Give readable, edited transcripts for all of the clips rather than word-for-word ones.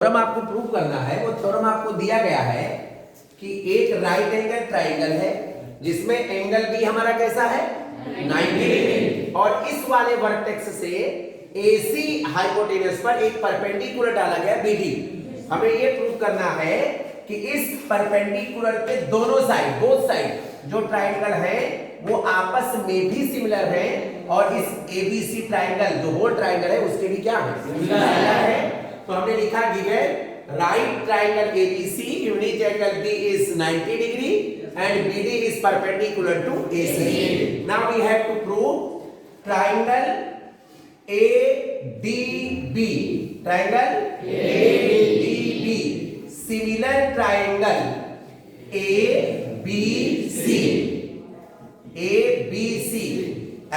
Theorem आपको prove करना है। वो थ्योरम आपको दिया गया है कि एक राइट एंगल ट्राइंगल है जिसमें एंगल बी हमारा कैसा है 90 डिग्री, और इस वाले वर्टेक्स से AC हाइपोटेनस पर एक परपेंडिकुलर डाला गया BD। हमें ये प्रूव करना है कि इस परपेंडिकुलर के दोनों साइड, बोथ साइड जो ट्राइंगल है वो आपस में भी सिमिलर है, और इस ABC ट्राइंगल जो होल ट्राइंगल है उसके भी क्या है सिमिलर है। तो हमने लिखा given right triangle ABC unit angle B is 90 degree and BD is perpendicular to AC. Now we have to prove triangle ADB, triangle ADB similar triangle ABC.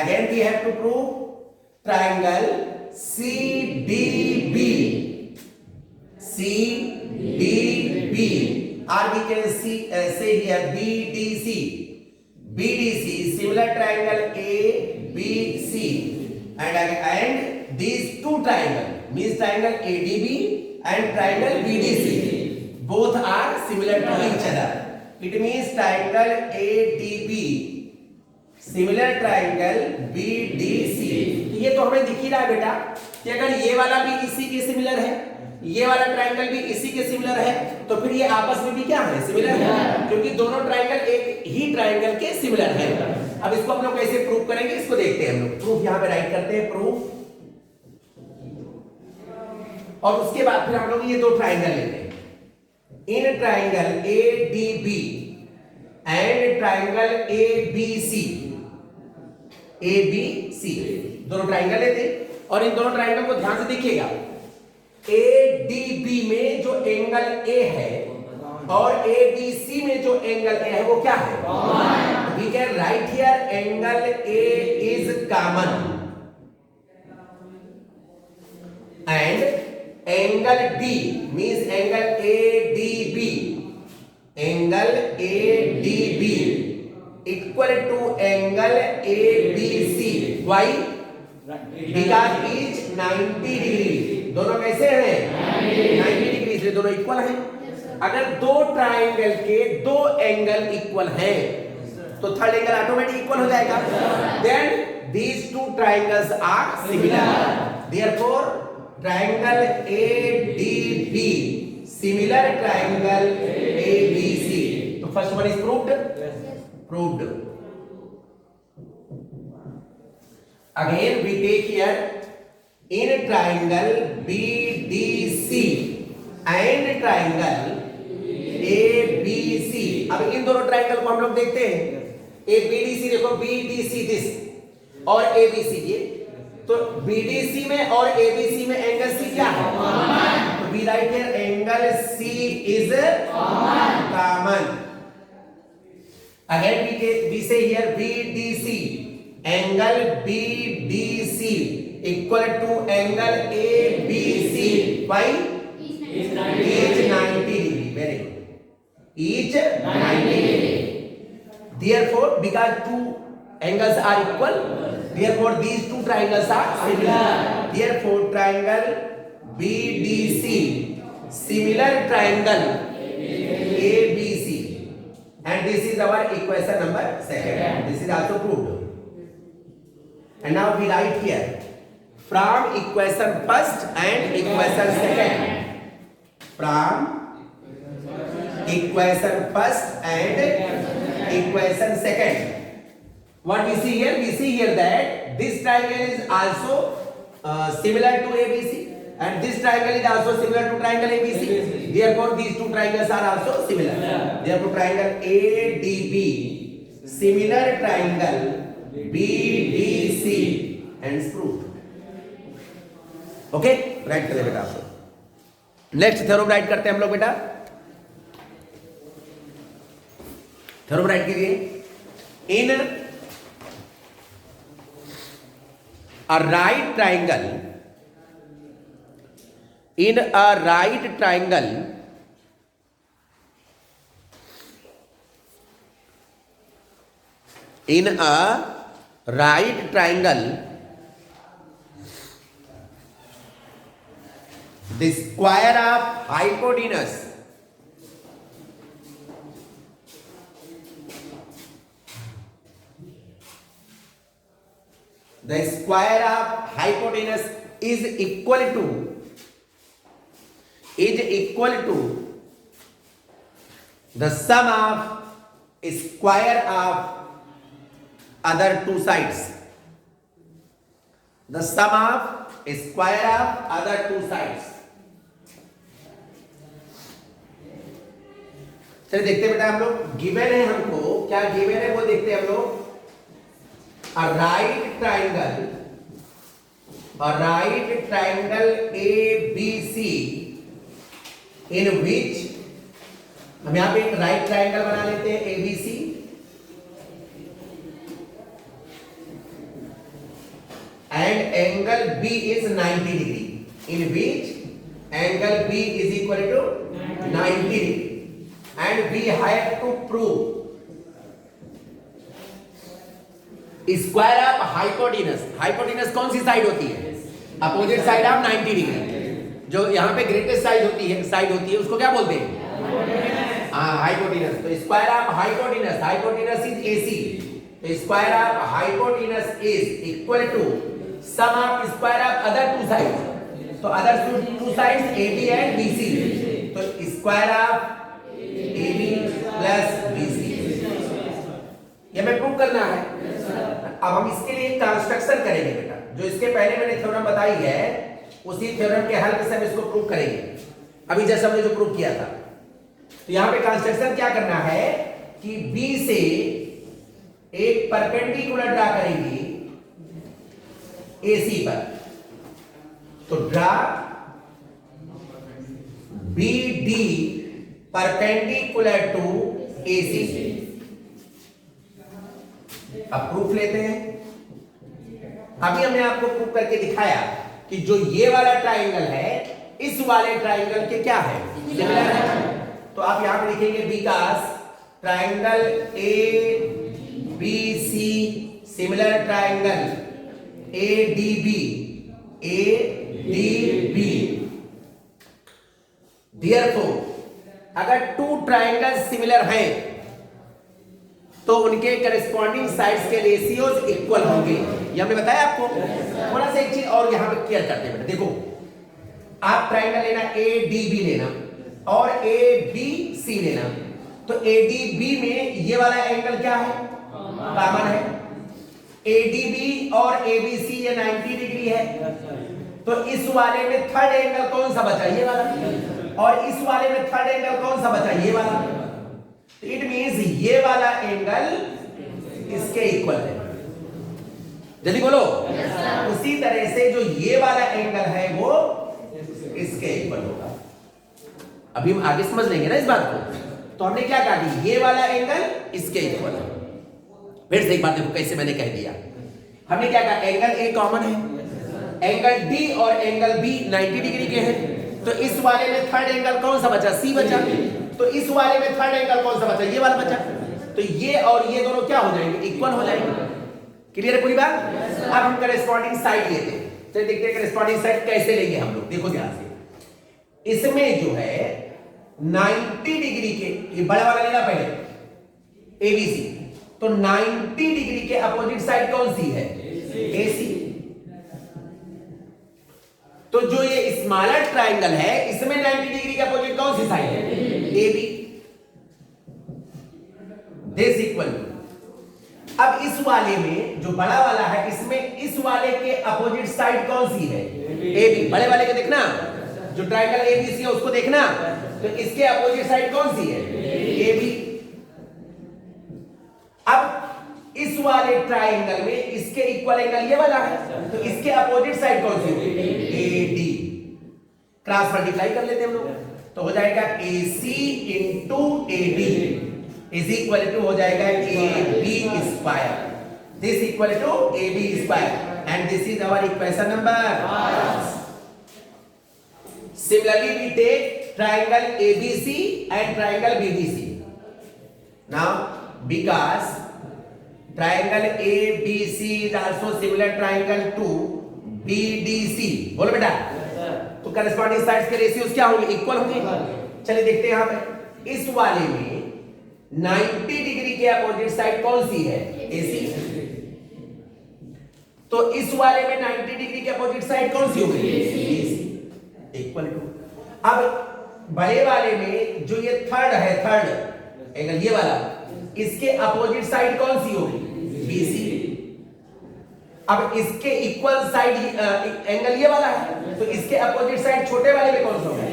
Again we have to prove triangle CDB, or we can say here BDC. BDC is similar triangle ABC, and these two triangle means triangle ADB and triangle BDC both are similar to each other. It means triangle ADB similar triangle BDC. ये तो हमें दिख ही रहा है बेटा कि अगर ये वाला भी इसी के सिमिलर है, ये वाला ट्राइंगल भी इसी के सिमिलर है, तो फिर ये आपस में भी क्या है सिमिलर है, क्योंकि दोनों ट्राइंगल एक ही ट्राइंगल के सिमिलर है। अब इसको हम लोग कैसे प्रूव करेंगे इसको देखते हैं। हम लोग प्रूफ यहां पे राइट करते हैं, प्रूफ, और उसके बाद फिर हम लोग ये दो ट्राइंगल लेते हैं। In triangle ADB and triangle ABC दोनों ट्राइंगल लेते हैं, और इन दोनों ट्राइंगल को ध्यान से देखिएगा। ADB में जो एंगल A है और ABC में जो एंगल A है वो क्या है common. We can write here angle A is common and angle D means angle ADB, angle ADB equal to angle ABC। Why? Because is 90 degree. दोनों कैसे हैं 90 डिग्री, इसलिए दोनों इक्वल हैं। अगर दो ट्राइंगल के दो एंगल इक्वल हैं तो थर्ड एंगल ऑटोमेटिक इक्वल हो जाएगा। Then these two triangles are similar, therefore triangle ADB similar triangle ABC। तो first one is proved. Again we take here in triangle BDC and triangle ABC। अब इन दोनों triangle को हम लोग देखते हैं। एक BDC देखो, BDC दिस और ABC ये, तो BDC में और ABC में एंगल C क्या है कॉमन। तो we write here angle C is common। Again we say here BDC angle BDC equal to angle ABC। Why? Is 90 degree. Very good, is 90 degree. Therefore because two angles are equal, therefore these two triangles are similar. Therefore triangle BDC similar triangle ABC, and this is our equation number 2. This is also proved. And now we write here from equation first and equation second. From equation first and equation second. What we see here? We see here that this triangle is also similar to ABC, and this triangle is also similar to triangle ABC. Therefore, these two triangles are also similar. Therefore, triangle ADB similar triangle BDC and proved. Okay, right करें बेटा आप लोग। Next theorem right करते हैं हम लोग बेटा। Theorem write कीजिए। In a right triangle, in a right triangle in a right triangle The square of hypotenuse is equal to the sum of square of other two sides. The sum of square of other two sides. चलिए देखते हैं बेटा हम लोग, given है हमको, क्या given है वो देखते हैं हम लोग. A right triangle ABC in which, हम यहां पे एक राइट ट्राइंगल बना लेते हैं ABC, and angle B is 90 degree, in which angle B is equal to 90 degree, and we have to prove square of hypotenuse. Hypotenuse कौन सी side होती है? Opposite side of 90 degree. जो यहाँ पे ग्रेटेस्ट साइड होती है उसको क्या बोलते हैं? हाँ, हाइपोटेनस. तो square of hypotenuse is AC. तो square of hypotenuse is equal to sum of square of other two sides. तो other two sides AB and BC. तो square of AB plus BC, ये हमें प्रूव करना है. अब हम इसके लिए कंस्ट्रक्शन करेंगे बेटा. जो इसके पहले मैंने थ्योरम बताई है उसी थ्योरम के हेल्प से हम इसको प्रूव करेंगे. अभी जैसे हमने जो प्रूव किया था, तो यहां पे कंस्ट्रक्शन क्या करना है कि B से एक परपेंडिकुलर ड्रा करेंगे AC पर. तो draw BD perpendicular to AC. अब प्रूफ लेते हैं. अभी हमने आपको प्रूफ करके दिखाया कि जो ये वाला ट्राइंगल है इस वाले ट्राइंगल के क्या है? सिमिलर है. तो आप यहां पे लिखेंगे because triangle ABC similar triangle ADB Therefore अगर टू ट्राइंगल सिमिलर हैं तो उनके करस्पॉन्डिंग साइड्स के रेशियोज इक्वल होंगे. ये हमने बताया आपको. थोड़ा सा एक चीज और यहां पे क्लियर करते हैं. देखो, आप ट्राइंगल लेना ADB लेना और ABC लेना. तो ADB में ये वाला एंगल क्या है? कॉमन है. ADB और ABC ये 90 डिग्री है. तो इस वाले में थर्ड एंगल कौन सा बचा? ये वाला. और इस वाले में थर्ड एंगल कौन सा बचा? ये वाला. इट मींस ये वाला एंगल इसके इक्वल है. जल्दी बोलो. उसी तरह से जो ये वाला एंगल है वो इसके इक्वल होगा. अभी हम आगे समझ लेंगे ना इस बात को. तो हमने क्या कहा कि ये वाला एंगल इसके इक्वल है. फिर से एक बात देखो कैसे मैंने कह दिया. हमने क्या कहा? एंगल A कॉमन है, एंगल D और एंगल B 90 डिग्री के हैं. तो इस वाले में थर्ड एंगल कौन सा बचा? C बचा. तो इस वाले में थर्ड एंगल कौन सा बचा? ये वाला बचा. तो ये और ये दोनों क्या हो जाएंगे? इक्वल हो जाएंगे. क्लियर है पूरी बात? अब हम करस्पॉन्डिंग साइड लेते हैं. चलिए देखते हैं करस्पॉन्डिंग साइड कैसे लेंगे हम लोग. देखो ध्यान से, इसमें जो है 90 डिग्री के, ये बड़ा वाला लेना पहले ABC. तो 90 डिग्री के अपोजिट साइड कौन सी है? AC. तो जो ये स्मॉलर ट्राइंगल है इसमें 90 डिग्री के अपोजिट कौन सी साइड है? AB. दिस इक्वल टू, अब इस वाले में जो बड़ा वाला है इसमें इस वाले के अपोजिट साइड कौन सी है? AB. बड़े वाले के देखना, जो ट्राइंगल ABC है उसको देखना. तो इसके अपोजिट साइड कौन सी है? AB. अब इस वाले ट्राइंगल में इसके इक्वल एंगल ये वाला है. तो इसके अपोजिट साइड कौन सी होगी? AD. क्रॉस मल्टीप्लाई कर लेते हैं हम लोग. तो हो जाएगा AC into AD is equal to हो जाएगा AB square. This equal to AB square and this is our equation number 5. Similarly we take triangle ABC and triangle BBC. Now because triangle ABC is also similar triangle to BDC. बोलो बेटा. तो corresponding sides के ratios क्या होंगे? Equal होंगे। चलिए देखते हैं यहां पे इस वाले में 90 डिग्री के अपोजिट साइड कौन सी है? AC। तो इस वाले में 90 डिग्री के अपोजिट साइड कौन सी होगी? AC इक्वल टू, अब बड़े वाले में जो ये थर्ड है, थर्ड एंगल ये वाला, इसके अपोजिट साइड कौन सी होगी? BC। अब इसके इक्वल साइड एंगल ये वाला है, तो इसके अपोजिट साइड छोटे वाले में कौन सा होगा?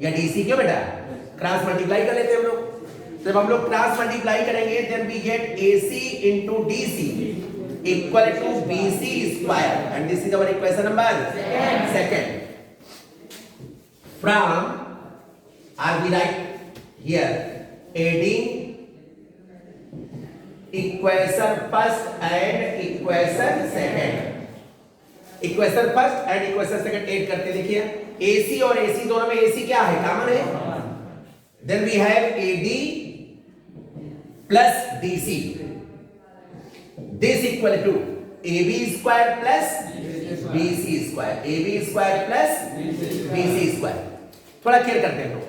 या DC। क्यों बेटा? क्रॉस मल्टीप्लाई कर लेते हैं हम लोग। जब हम लोग क्रॉस मल्टीप्लाई करेंगे then we get AC into DC equal to BC square, and this is our equation number second. From are we write here adding equation first and equation second, equation first and equation second add करते देखिए AC और AC दोनों में AC क्या है? Common है। then we have AD plus DC, this equal to AB square plus BC square, AB square plus BC square। थोड़ा clear करते हैं तो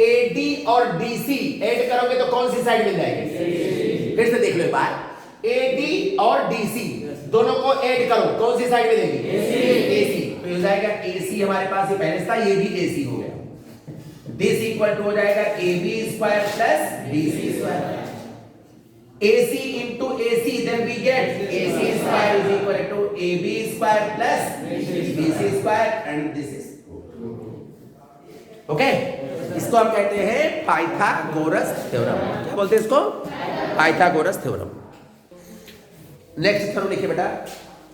AD और DC ऐड करोगे तो कौन सी साइड मिल जाएगी? फिर से देख लो एक बार, AD और DC दोनों को ऐड करो, कौन सी साइड मिलेगी? AC। तो हो जाएगा AC हमारे पास ये पहले था, ये भी AC हो गया। दिस इक्वल टू हो जाएगा AB square plus BC square. AC into AC, then we get AC square is equal to AB square plus BC square, and this is okay। इसको हम कहते हैं पाइथागोरस थ्योरम। क्या बोलते हैं इसको? Pythagoras theorem. नेक्स्ट थ्योरम लिखिए बेटा,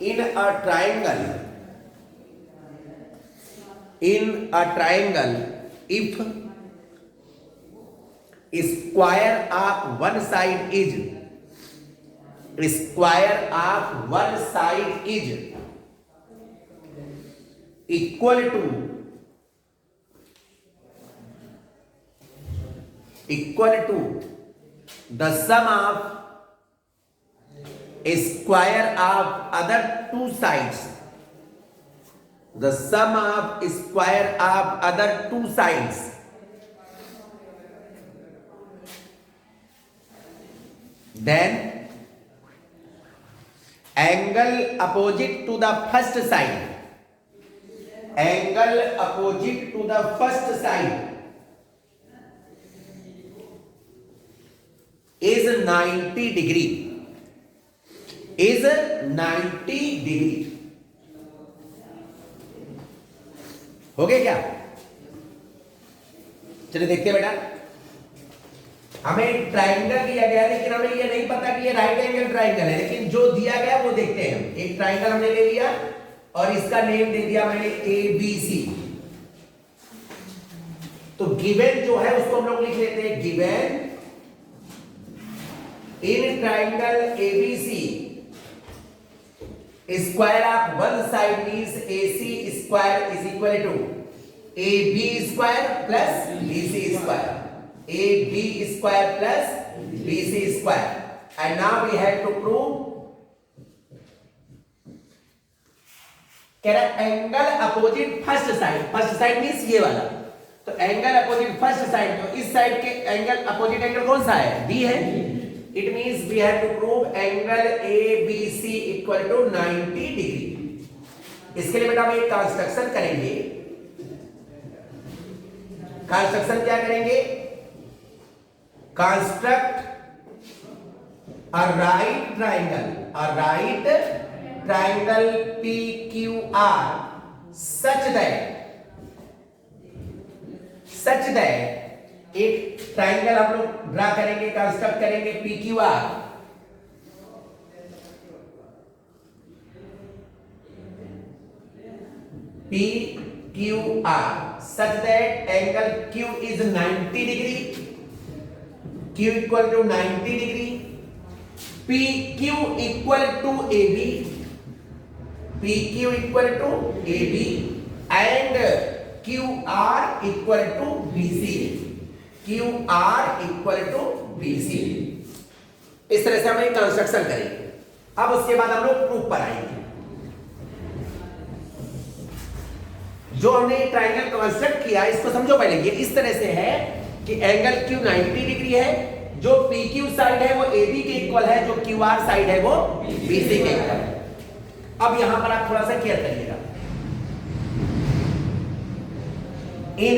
in a triangle if square of one side is equal to the sum of square of other two sides, the sum of square of other two sides then angle opposite to the first side, angle opposite to the first side is 90 degree, is 90 degree। हो गया क्या? चलिए देखते हैं बेटा, हमें triangle दिया गया लेकिन हमें ये नहीं पता कि ये राइट एंगल ट्राइंगल है, लेकिन जो दिया गया वो देखते हैं हम। एक ट्राइंगल हमने ले लिया और इसका नेम दे दिया मैंने ABC। तो गिवन जो है उसको हम लोग लिख लेते हैं, given in triangle ABC square of one side is AC square is equal to AB square plus BC square, AB square plus BC square, and now we have to prove angle opposite first side. First side means ये वाला, तो angle opposite first side, तो इस side के angle opposite angle कौन सा है? B है। It means we have to prove angle ABC equal to 90 degree. इसके लिए बेटा हम एक कंस्ट्रक्शन करेंगे। कंस्ट्रक्शन क्या करेंगे? construct a right triangle PQR such that एक ट्राइंगल हम लोग ड्रा करेंगे, कंस्ट्रक्ट करेंगे PQR, such that angle Q is 90 degree, Q equal to 90 degree, PQ equal to AB, PQ equal to AB, and QR equal to BC, QR equal to BC। इस तरह से हम एक construction करेंगे। अब उसके बाद हम लोग प्रूफ पर आएंगे। जो हमने ट्राइंगल कंस्ट्रक्ट किया इसको समझो पहले। ये इस तरह से है कि एंगल Q 90 डिग्री है, जो PQ साइड है वो AB के इक्वल है, जो QR साइड है वो BC के इक्वल है। अब यहां पर आप थोड़ा सा केयर करिएगा। In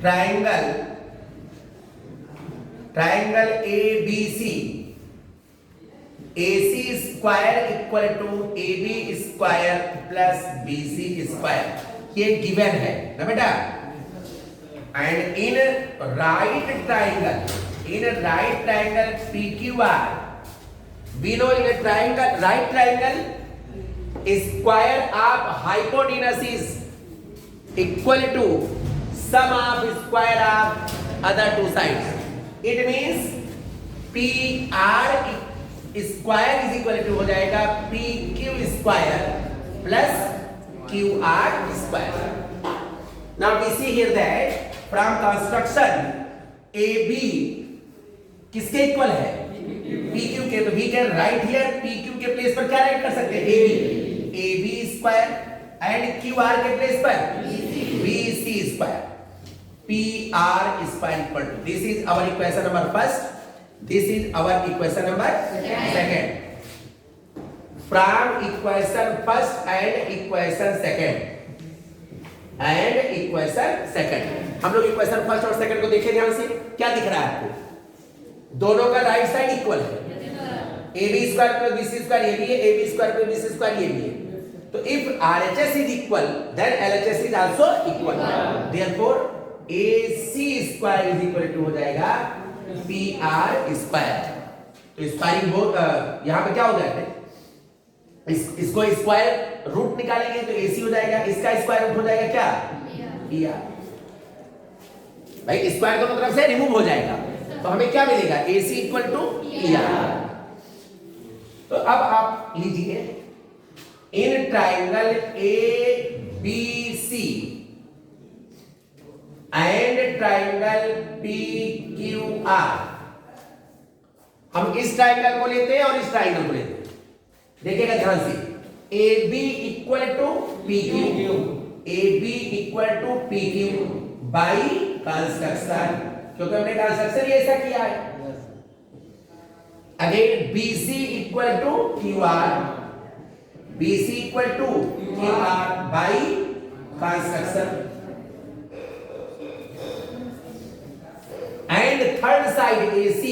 triangle ABC, AC square equal to AB square plus BC square, ये गिवन है ना बेटा। And in right triangle PQR, we know in a triangle, right triangle square of hypotenuse is equal to sum of square of other two sides. It means PR square is equal to हो जाएगा PQ square plus QR square. Now we see here that from construction AB किसके equal है? PQ के। तो we can write here PQ के place पर क्या write कर सकते हैं? AB स्क्वायर एंड QR के प्लेस पर BC square, PR square equal to, this is our equation number first, this is our equation number second. From equation first and equation second हम लोग equation first और second को देखें ध्यान से। क्या दिख रहा है आपको? दोनों का राइट साइड इक्वल है, AB square plus BC square ये भी है, AB square plus BC square ये भी है। तो if RHS is equal then LHS is also equal, therefore AC square is equal to हो जाएगा PR स्क्वायर। तो स्क्वायरिंग हो यहां पे क्या हो जाएगा? इसको स्क्वायर रूट निकालेंगे तो AC हो जाएगा, इसका स्क्वायर रूट हो जाएगा क्या? PR। भाई स्क्वायर दोनों तरफ से रिमूव हो जाएगा तो हमें क्या मिलेगा? AC equal to PR। तो अब आप लीजिए in triangle ABC and triangle PQR, हम इस ट्राइंगल को लेते हैं और इस ट्राइंगल को लेते हैं। देखिएगा ध्यान से, AB equal to PQ by construction, क्योंकि हमने कंस्ट्रक्शन ये ऐसा किया है। Again BC equal to QR by construction, and third side AC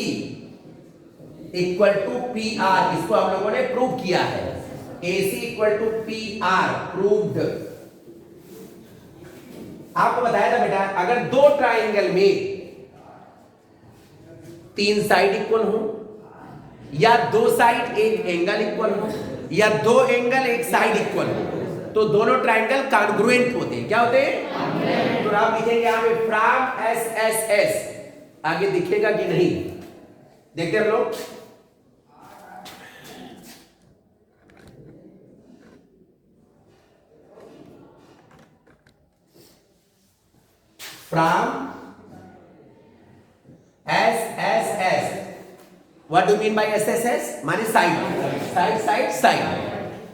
equal to PR, इसको हम लोगों ने प्रूव किया है। AC equal to PR proved. आपको बताया था बेटा, अगर दो ट्राइंगल में तीन साइड इक्वल हो, या दो साइड एक एंगल इक्वल हो, या दो एंगल एक साइड इक्वल हो, तो दोनों ट्राइंगल कॉन्ग्रुएंट होते हैं। क्या होते हैं? तो आप लिखेंगे यहां पे फ्रॉम SSS, आगे दिखेगा कि नहीं देखते हम लोग। From SSS, what do you mean by SSS? माने side.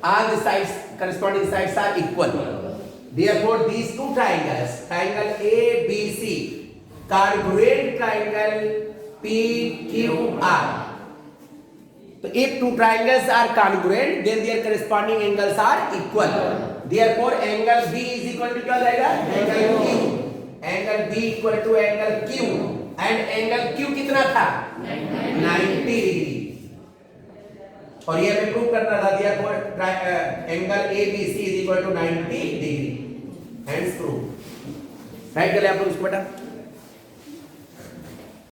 All the sides, corresponding sides are equal. Therefore, these two triangles, triangle ABC, congruent triangle PQR. So, if two triangles are congruent, then their corresponding angles are equal. Therefore, angle B is equal to क्या हो जाएगा? Angle Q. Angle B equal to angle Q. And angle Q कितना था? 90 degree. और ये हमें prove करना था, दिया angle ABC is equal to 90 degree. Hence proof. Right कर ले आप लोग इसको बेटा।